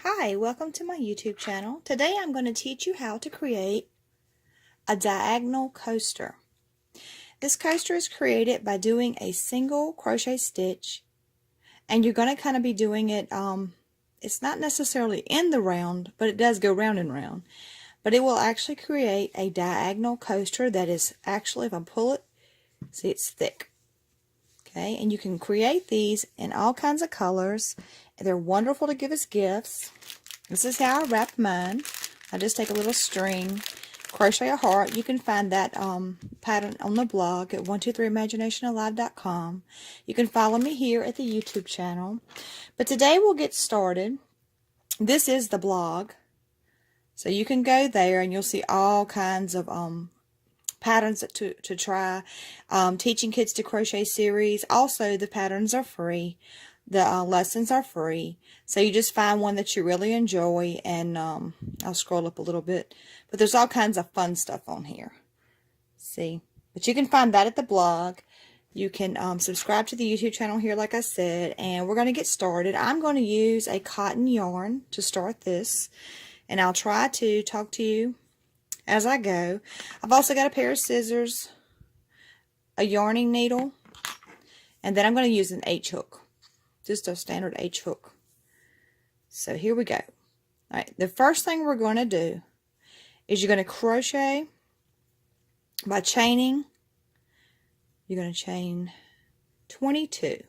Hi, welcome to my YouTube channel. Today I'm going to teach you how to create a diagonal coaster. This coaster is created by doing a single crochet stitch, and you're going to kind of be doing it, it's not necessarily in the round, but it does go round and round. But it will actually create a diagonal coaster that is actually, if I pull it, see, it's thick. Okay, and you can create these in all kinds of colors. They're wonderful to give as gifts. This is how I wrap mine. I just take a little string, crochet a heart. You can find that pattern on the blog at 123imaginationalive.com. You can follow me here at the YouTube channel. But today we'll get started. This is the blog. So you can go there and you'll see all kinds of patterns to try. Teaching Kids to Crochet series. Also, the patterns are free. The lessons are free. So you just find one that you really enjoy, and I'll scroll up a little bit. But there's all kinds of fun stuff on here. See? But you can find that at the blog. You can subscribe to the YouTube channel here, like I said, and we're going to get started. I'm going to use a cotton yarn to start this, and I'll try to talk to you as I go. I've also got a pair of scissors, a yarning needle, and then I'm going to use an H hook. Just a standard H hook. So here we go. Alright, the first thing we're going to do is you're going to crochet by chaining. You're going to chain 22.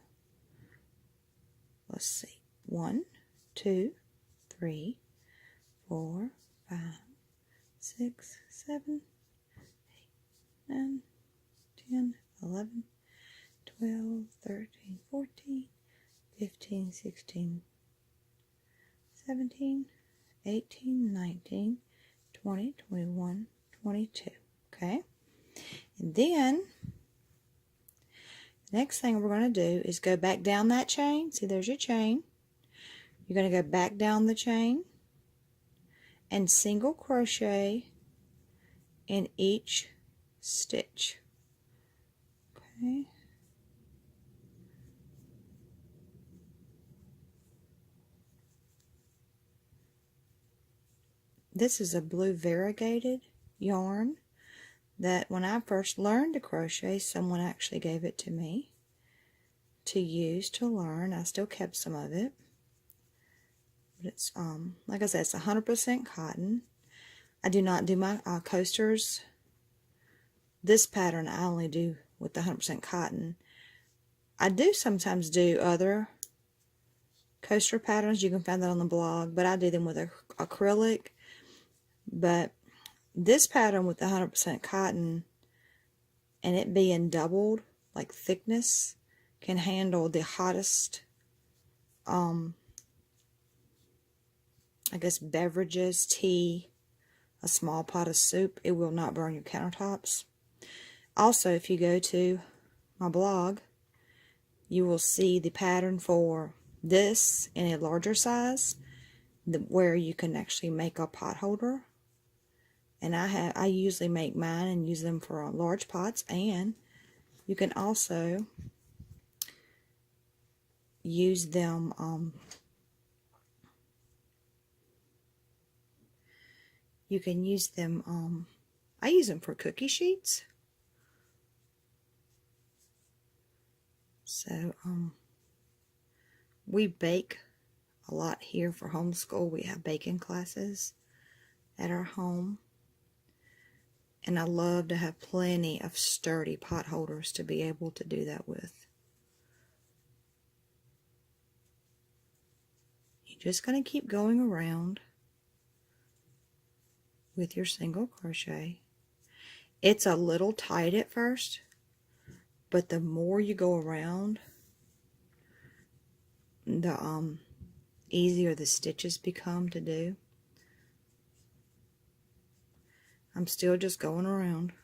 Let's see. 1, 2, 3, 4, 5, 6, 7, 8, 9, 10, 11, 12, 13, 14, 15, 16, 17, 18, 19, 20, 21, 22. Okay? And then, the next thing we're going to do is go back down that chain. See, there's your chain. You're going to go back down the chain and single crochet in each stitch. Okay? This is a blue variegated yarn that when I first learned to crochet, someone actually gave it to me to use to learn. I still kept some of it. But it's, like I said, it's 100% cotton. I do not do my coasters. This pattern I only do with the 100% cotton. I do sometimes do other coaster patterns. You can find that on the blog, but I do them with acrylic. But this pattern with the 100% cotton and it being doubled, like thickness, can handle the hottest, I guess, beverages, tea, a small pot of soup. It will not burn your countertops. Also, if you go to my blog, you will see the pattern for this in a larger size, where you can actually make a pot holder. And I usually make mine and use them for large pots, and you can also use them, I use them for cookie sheets. So, we bake a lot here for homeschool. We have baking classes at our home. And I love to have plenty of sturdy pot holders to be able to do that with. You're just going to keep going around with your single crochet. It's a little tight at first, but the more you go around, the easier the stitches become to do. I'm still just going around.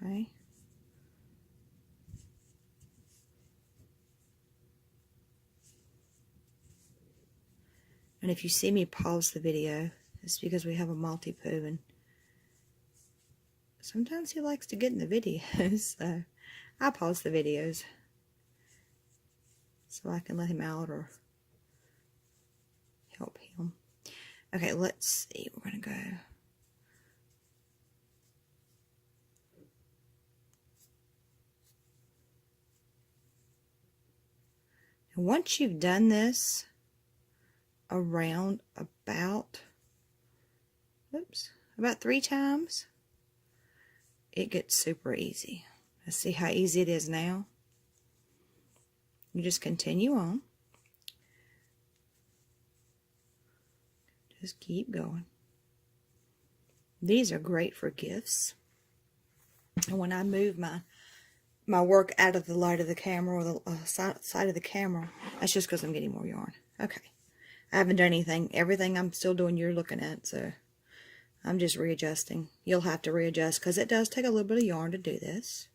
Okay. And if you see me pause the video, it's because we have a Maltipoo, and sometimes he likes to get in the videos, so I pause the videos so I can let him out or help him. Okay, let's see. We're going to go. And once you've done this around about 3 times, it gets super easy. Let's see how easy it is now. You just continue on. Just keep going. These are great for gifts. And when I move my work out of the light of the camera, or the side of the camera, that's just because I'm getting more yarn. Okay. I haven't done anything. Everything I'm still doing you're looking at, so I'm just readjusting. You'll have to readjust because it does take a little bit of yarn to do this.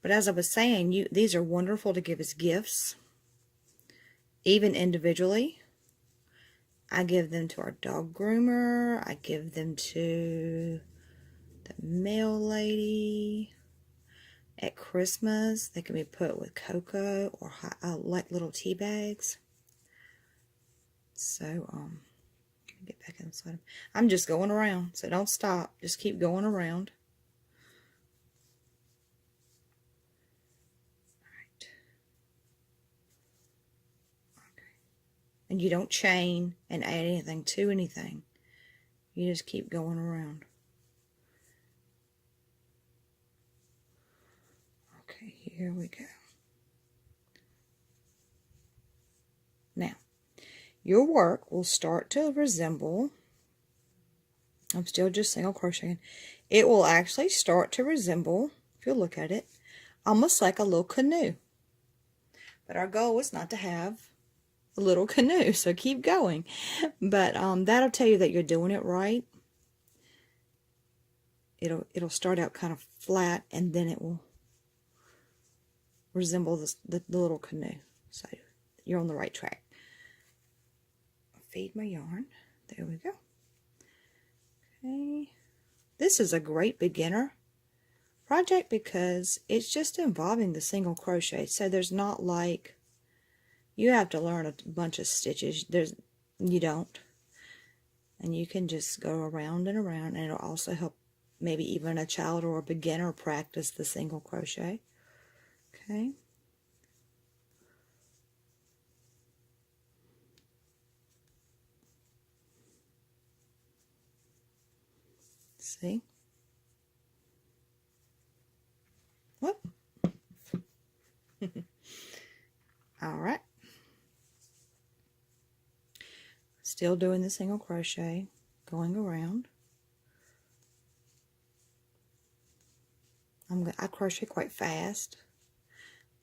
But as I was saying, these are wonderful to give as gifts, even individually. I give them to our dog groomer. I give them to the mail lady. At Christmas, they can be put with cocoa or like little tea bags. So, get back inside. I'm just going around, so don't stop. Just keep going around. Alright. Okay. And you don't chain and add anything to anything. You just keep going around. Okay, here we go. Now, your work will start to resemble, I'm still just single crocheting, it will actually start to resemble, if you look at it, almost like a little canoe. But our goal is not to have a little canoe, so keep going. But that'll tell you that you're doing it right. It'll start out kind of flat, and then it will resemble the little canoe. So you're on the right track. Feed my yarn. There we go. Okay. This is a great beginner project because it's just involving the single crochet. So there's not like you have to learn a bunch of stitches. You don't. And you can just go around and around, and it'll also help maybe even a child or a beginner practice the single crochet. Okay. See? Whoop. Alright. Still doing the single crochet, going around. I crochet quite fast,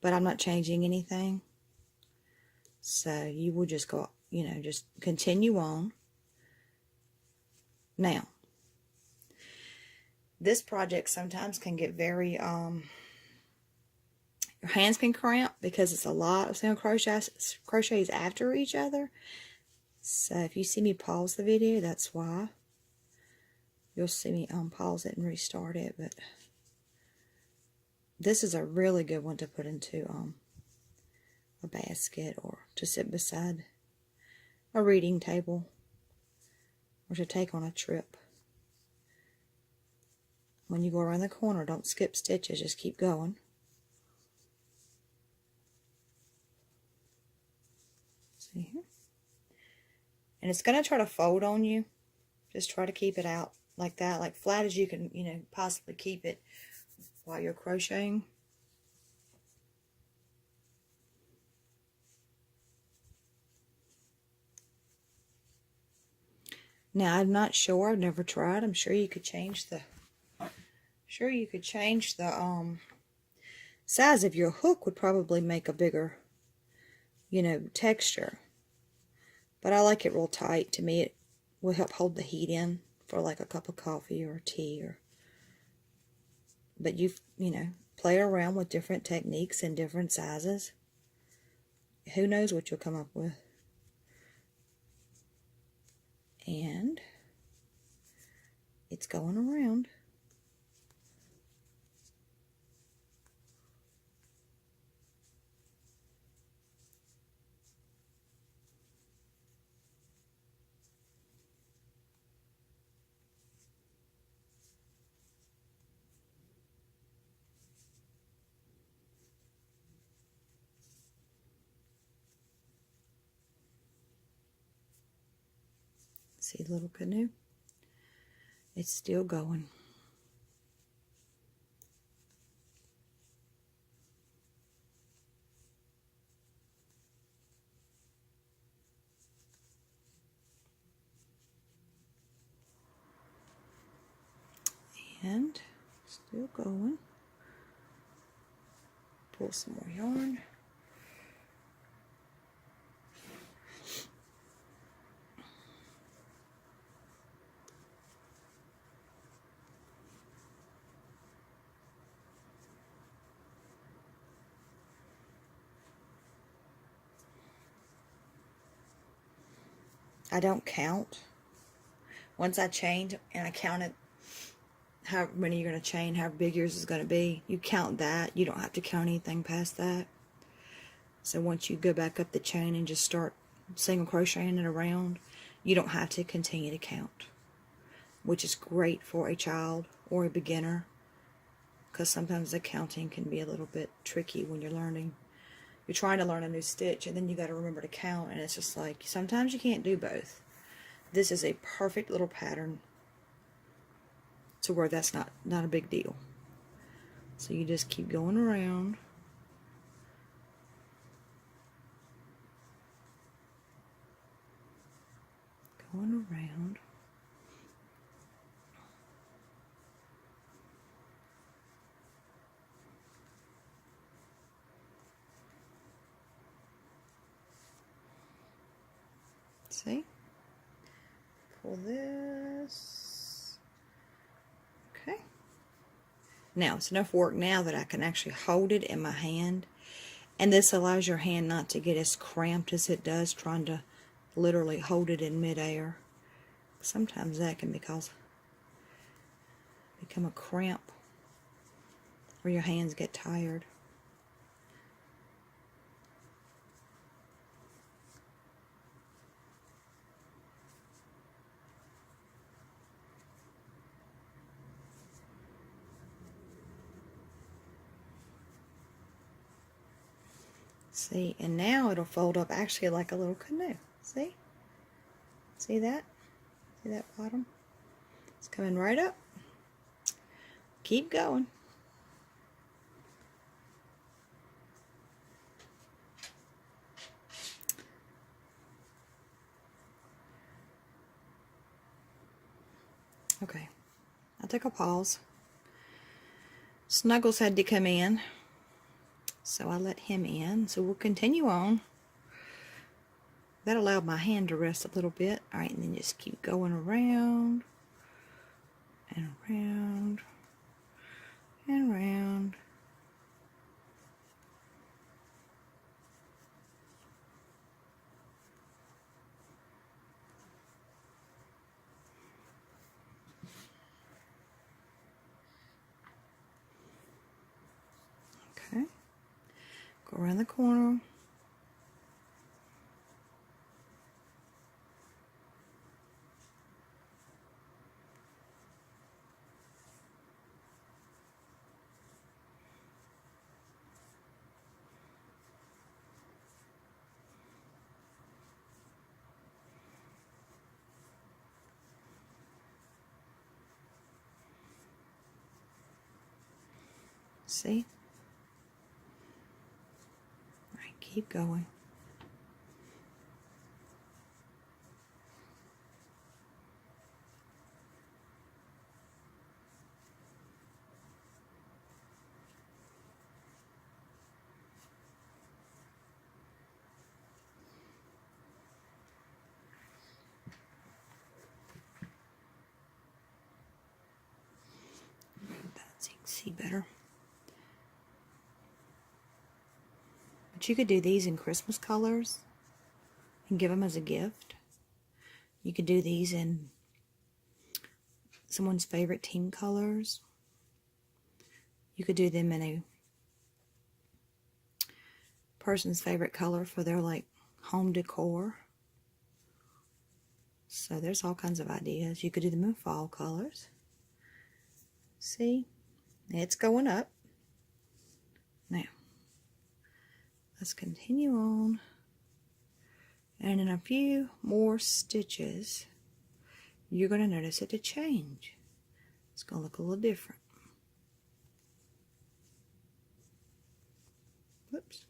but I'm not changing anything. So you will just go, just continue on. Now, this project sometimes can get very, your hands can cramp because it's a lot of single crochets after each other. So if you see me pause the video, that's why. You'll see me pause it and restart it, but this is a really good one to put into a basket, or to sit beside a reading table, or to take on a trip. When you go around the corner, don't skip stitches, just keep going. See here? And it's going to try to fold on you. Just try to keep it out like that, like flat as you can, possibly keep it while you're crocheting. Now, I'm not sure. I've never tried. I'm sure you could change the size of your hook would probably make a bigger, texture. But I like it real tight. To me, it will help hold the heat in for like a cup of coffee or tea. But play around with different techniques and different sizes. Who knows what you'll come up with. And it's going around. See the little canoe? It's still going. And still going. Pull some more yarn. I don't count. Once I chained and I counted how many you're going to chain, how big yours is going to be, you count that. You don't have to count anything past that. So once you go back up the chain and just start single crocheting it around, you don't have to continue to count, which is great for a child or a beginner, because sometimes the counting can be a little bit tricky when you're learning. You're trying to learn a new stitch and then you got to remember to count, and it's just like sometimes you can't do both. This is a perfect little pattern to where that's not a big deal. So you just keep going around. Going around. See? Pull this. Okay. Now, it's enough work now that I can actually hold it in my hand. And this allows your hand not to get as cramped as it does trying to literally hold it in midair. Sometimes that can become a cramp where your hands get tired. See, and now it'll fold up actually like a little canoe. See? See that? See that bottom? It's coming right up. Keep going. Okay, I'll take a pause. Snuggles had to come in, so I let him in. So we'll continue on. That allowed my hand to rest a little bit. Alright, and then just keep going around and around and around. Okay, go around the corner. See? All right, keep going. So you can see better. But you could do these in Christmas colors and give them as a gift. You could do these in someone's favorite team colors. You could do them in a person's favorite color for their like home decor. So there's all kinds of ideas. You could do them in fall colors. See? It's going up. Now, let's continue on. And in a few more stitches, you're going to notice it to change. It's going to look a little different. Whoops.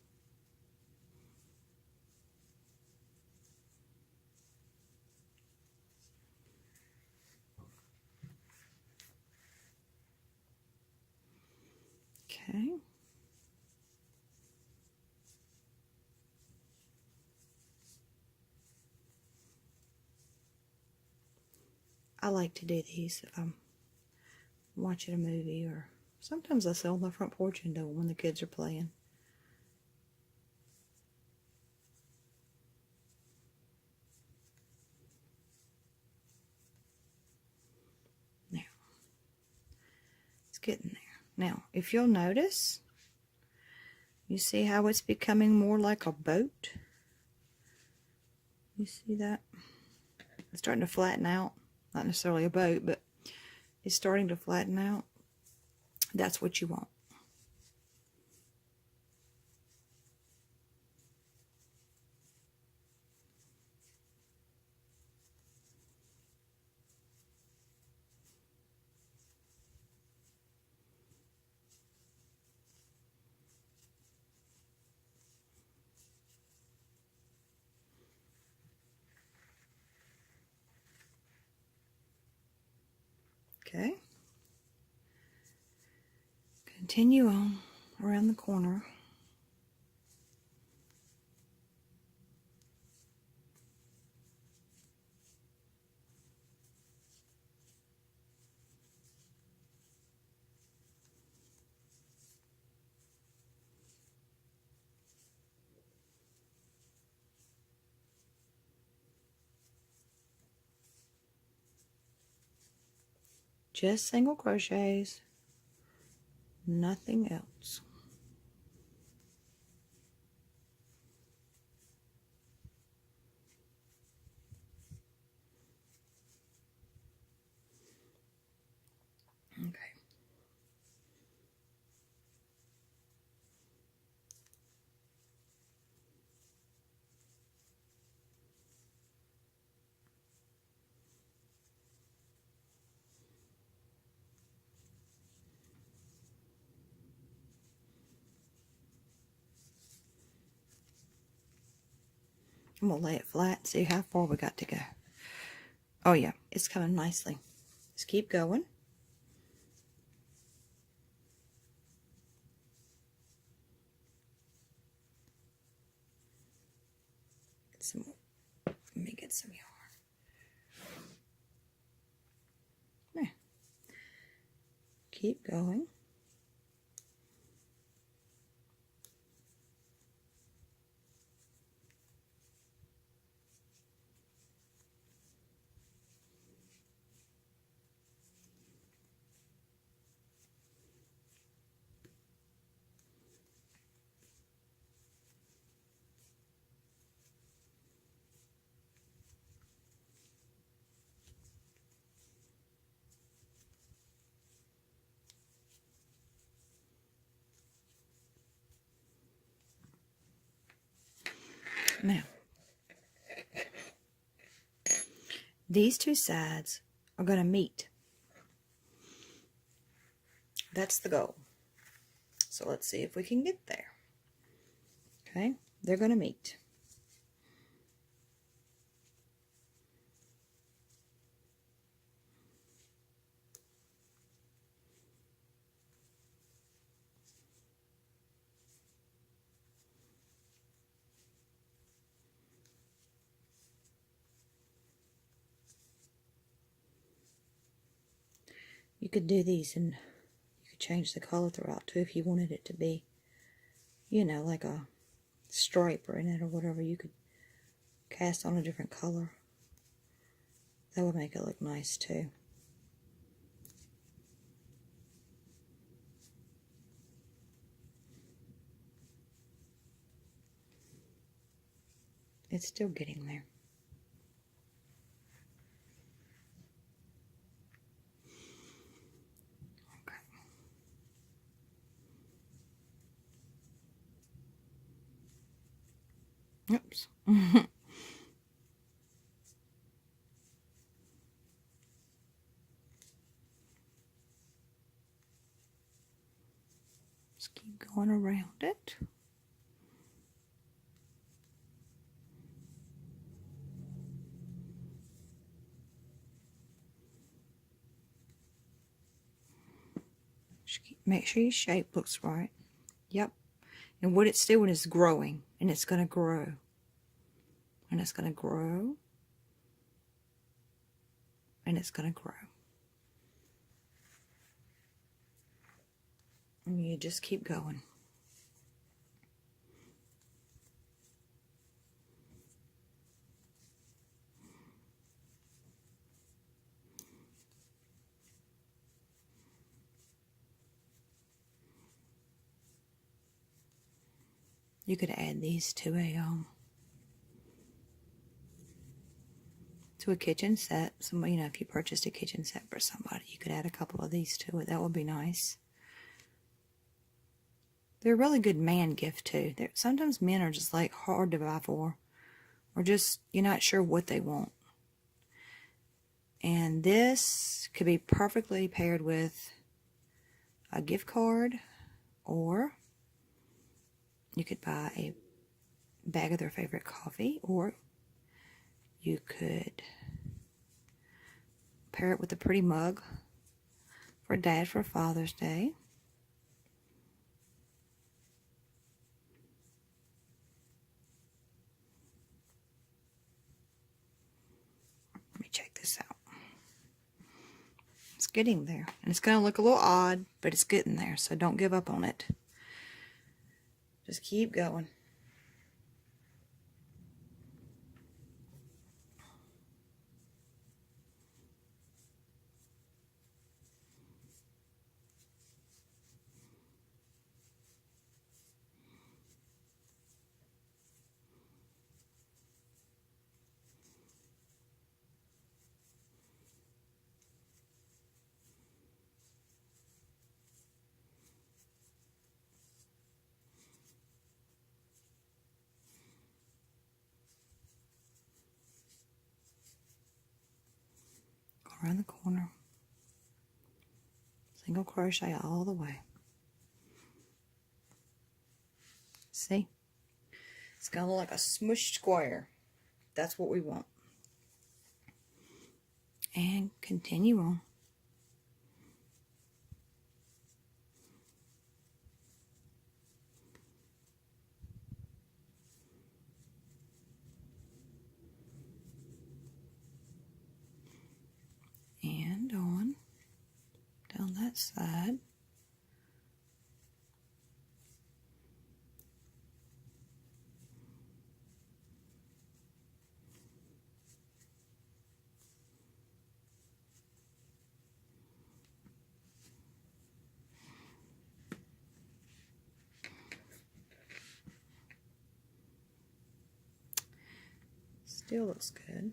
Okay. I like to do these if I'm watching a movie, or sometimes I sit on the front porch and do them when the kids are playing. Now, it's getting there. Now, if you'll notice, you see how it's becoming more like a boat? You see that? It's starting to flatten out. Not necessarily a boat, but it's starting to flatten out. That's what you want. Okay. Continue on around the corner. Just single crochets, nothing else. Okay. I'm going to lay it flat and see how far we got to go. Oh yeah, it's coming nicely. Just keep going. Get some more. Let me get some yarn. There. Keep going. Now, these two sides are going to meet. That's the goal. So let's see if we can get there. Okay, they're going to meet. You could do these and you could change the color throughout too if you wanted it to be, you know, like a stripe in it or whatever. You could cast on a different color. That would make it look nice too. It's still getting there. Okay. Oops. going around it. Make sure your shape looks right. Yep. And what it's doing is growing, and it's going to grow. And it's going to grow. And it's going to grow. And you just keep going. You could add these to a kitchen set. Somebody, if you purchased a kitchen set for somebody, you could add a couple of these to it. That would be nice. They're a really good man gift too. Sometimes men are just like hard to buy for, or just you're not sure what they want. And this could be perfectly paired with a gift card, or you could buy a bag of their favorite coffee, or you could pair it with a pretty mug for Dad for Father's Day. Let me check this out. It's getting there. And it's going to look a little odd, but it's getting there, so don't give up on it. Just keep going. Around the corner, single crochet all the way. See, it's gonna look like a smushed square. That's what we want. And continue on. And on down that side. Still looks good.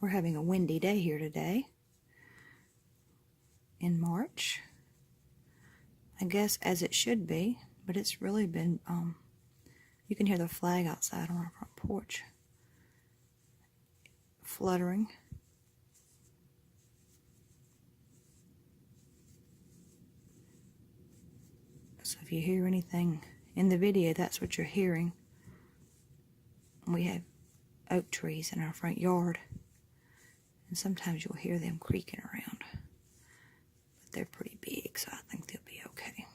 We're having a windy day here today in March. I guess as it should be, but it's really been, you can hear the flag outside on our front porch fluttering. So if you hear anything in the video, that's what you're hearing. We have oak trees in our front yard, and sometimes you'll hear them creaking around. But they're pretty big, so I think they'll be okay.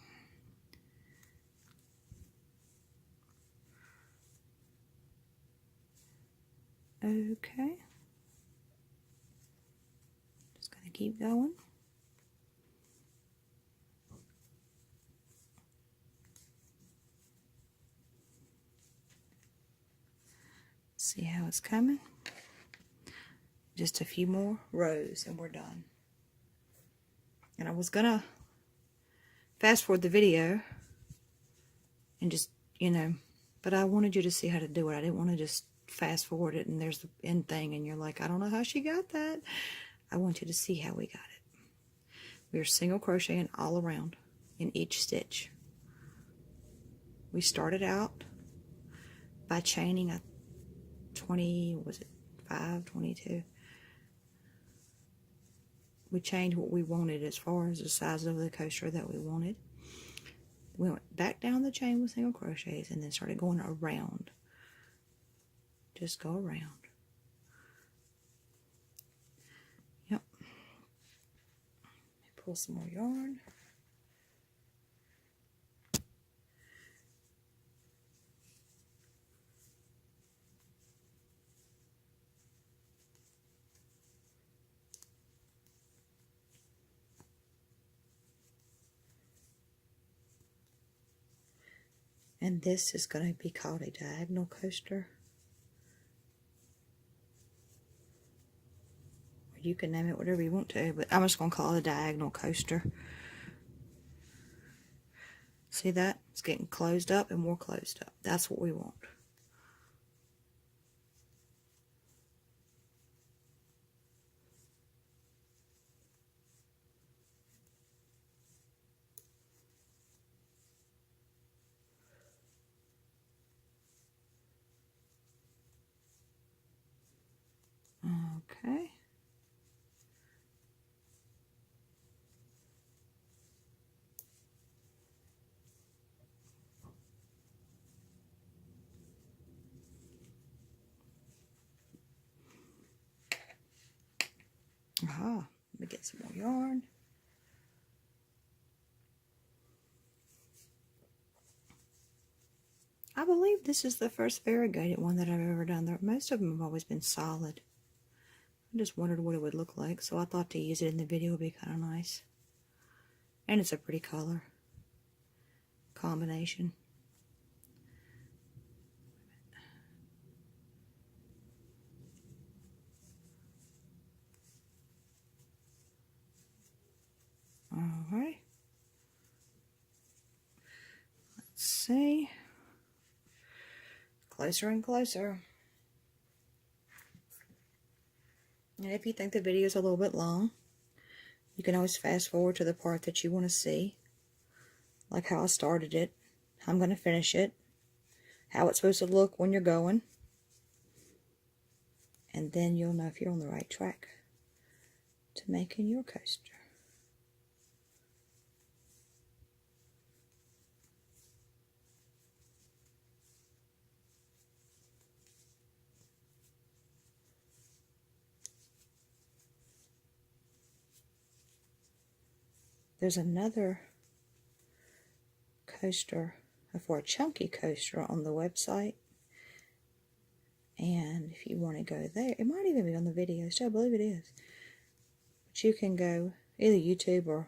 Okay. Just gonna keep going. See how it's coming? Just a few more rows and we're done. And I was gonna fast forward the video and just, but I wanted you to see how to do it. I didn't want to just fast forward it and there's the end thing and you're like, I don't know how she got that. I want you to see how we got it. We are single crocheting all around in each stitch. We started out by chaining a 22 we changed what we wanted as far as the size of the coaster that we wanted. We went back down the chain with single crochets and then started going around. Just go around. Yep. Pull some more yarn. And this is going to be called a diagonal coaster. You can name it whatever you want to, but I'm just going to call it a diagonal coaster. See that? It's getting closed up and more closed up. That's what we want. Okay. Aha, let me get some more yarn. I believe this is the first variegated one that I've ever done. Most of them have always been solid. I just wondered what it would look like, so I thought to use it in the video would be kind of nice. And it's a pretty color combination. Alright. Let's see. Closer and closer. And if you think the video is a little bit long, you can always fast forward to the part that you want to see. Like how I started it, how I'm going to finish it, how it's supposed to look when you're going. And then you'll know if you're on the right track to making your coaster. There's another coaster for a chunky coaster on the website. And if you want to go there, it might even be on the videos too. I believe it is. But you can go either YouTube or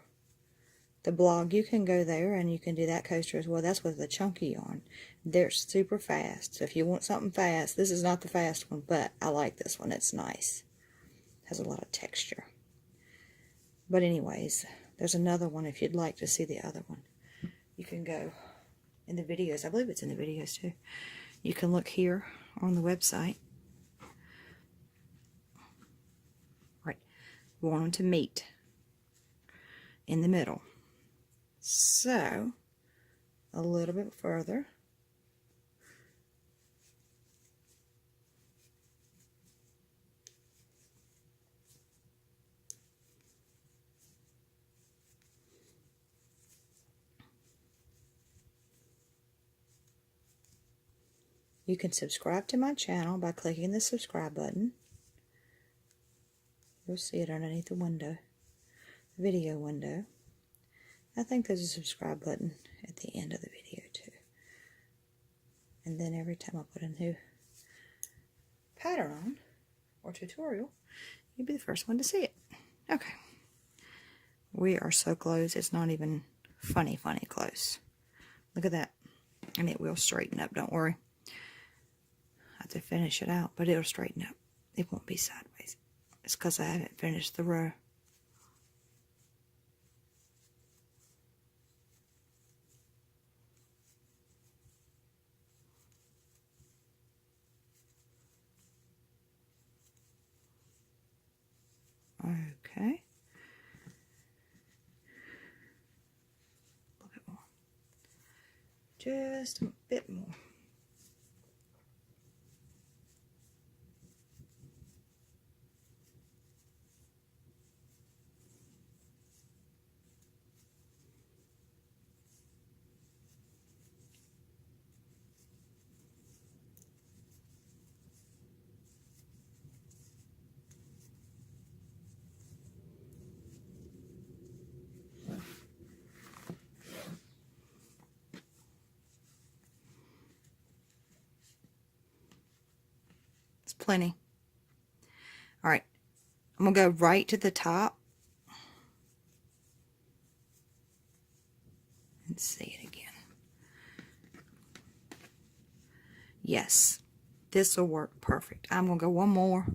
the blog. You can go there and you can do that coaster as well. That's with the chunky yarn. They're super fast. So if you want something fast, this is not the fast one, but I like this one. It's nice. It has a lot of texture. But anyways, there's another one if you'd like to see the other one. You can go in the videos. I believe it's in the videos too. You can look here on the website. Right. We want them to meet in the middle. So, a little bit further. You can subscribe to my channel by clicking the subscribe button. You'll see it underneath the window, the video window. I think there's a subscribe button at the end of the video too. And then every time I put a new pattern on or tutorial, you'll be the first one to see it. Okay. We are so close, it's not even funny close. Look at that. And it will straighten up, don't worry. I have to finish it out, but it'll straighten up. It won't be sideways. It's because I haven't finished the row. Okay. A little bit more. Just a bit more. It's plenty. Alright, I'm going to go right to the top. Let's see it again. Yes, this will work perfect. I'm going to go one more.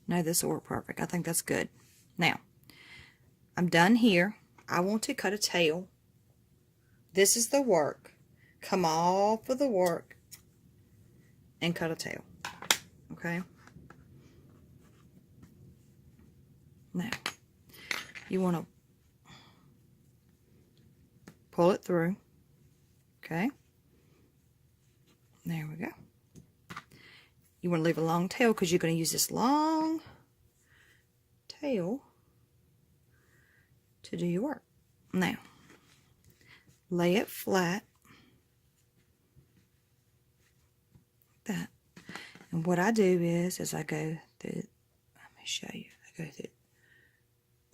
No, this will work perfect. I think that's good. Now, I'm done here. I want to cut a tail. This is the work. Come off of the work and cut a tail. Okay? Now, you want to pull it through. Okay? There we go. You want to leave a long tail because you're going to use this long tail to do your work. Now, lay it flat. Like that. And what I do is I go through, let me show you. I go through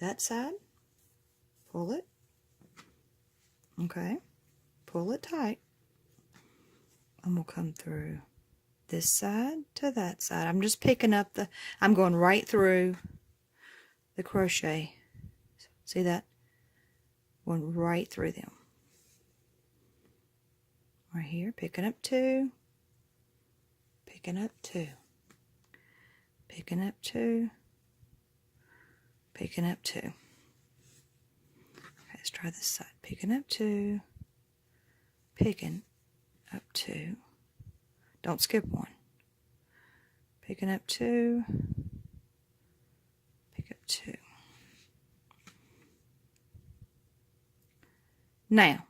that side, pull it, okay, pull it tight, and we'll come through this side to that side. I'm just picking up I'm going right through the crochet. See that? Going right through them. Right here, picking up 2, picking up 2, picking up 2, picking up 2. Okay, let's try this side. Picking up 2, picking up 2. Don't skip one. Picking up 2, pick up 2. Now,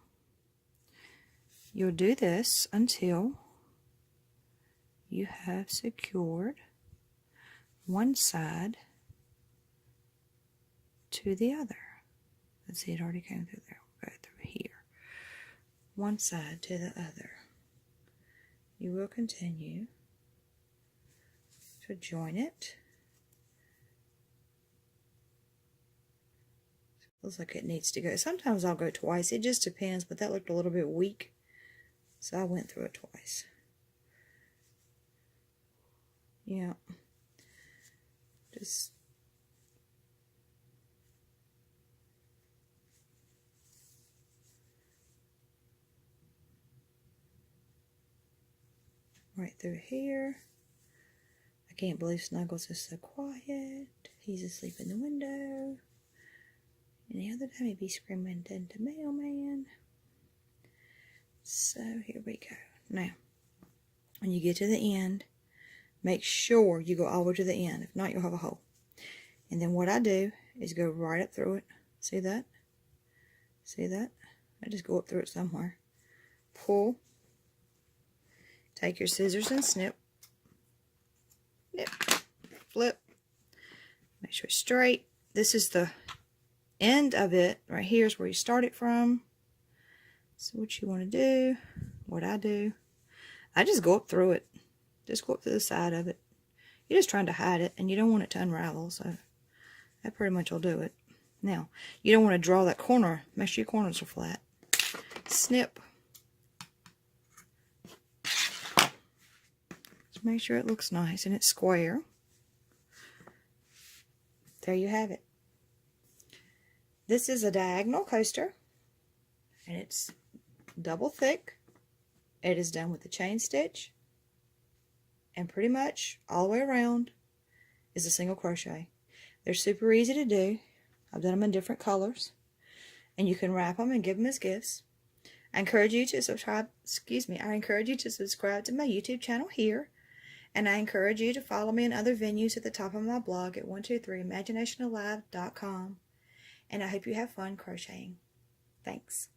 you'll do this until you have secured one side to the other. Let's see, it already came through there. We'll go through here. One side to the other. You will continue to join it. Looks like it needs to go. Sometimes I'll go twice. It just depends, but that looked a little bit weak, so I went through it twice. Yeah. Just right through here. I can't believe Snuggles is so quiet. He's asleep in the window. Any other time he'd be screaming into mailman. So here we go. Now, when you get to the end, make sure you go all the way to the end. If not, you'll have a hole. And then what I do is go right up through it. See that? See that? I just go up through it somewhere. Pull. Take your scissors and snip. Nip. Flip. Make sure it's straight. This is the end of it. Right here is where you start it from. So what you want to do, what I do, I just go up through it. Just go up to the side of it. You're just trying to hide it, and you don't want it to unravel, so that pretty much will do it. Now, you don't want to draw that corner. Make sure your corners are flat. Snip. Just make sure it looks nice and it's square. There you have it. This is a diagonal coaster, and it's double thick. It is done with the chain stitch, and pretty much all the way around is a single crochet. They're super easy to do. I've done them in different colors, and you can wrap them and give them as gifts. I encourage you to subscribe. I encourage you to subscribe to my YouTube channel here, and I encourage you to follow me in other venues at the top of my blog at 123imaginationalive.com. And I hope you have fun crocheting. Thanks.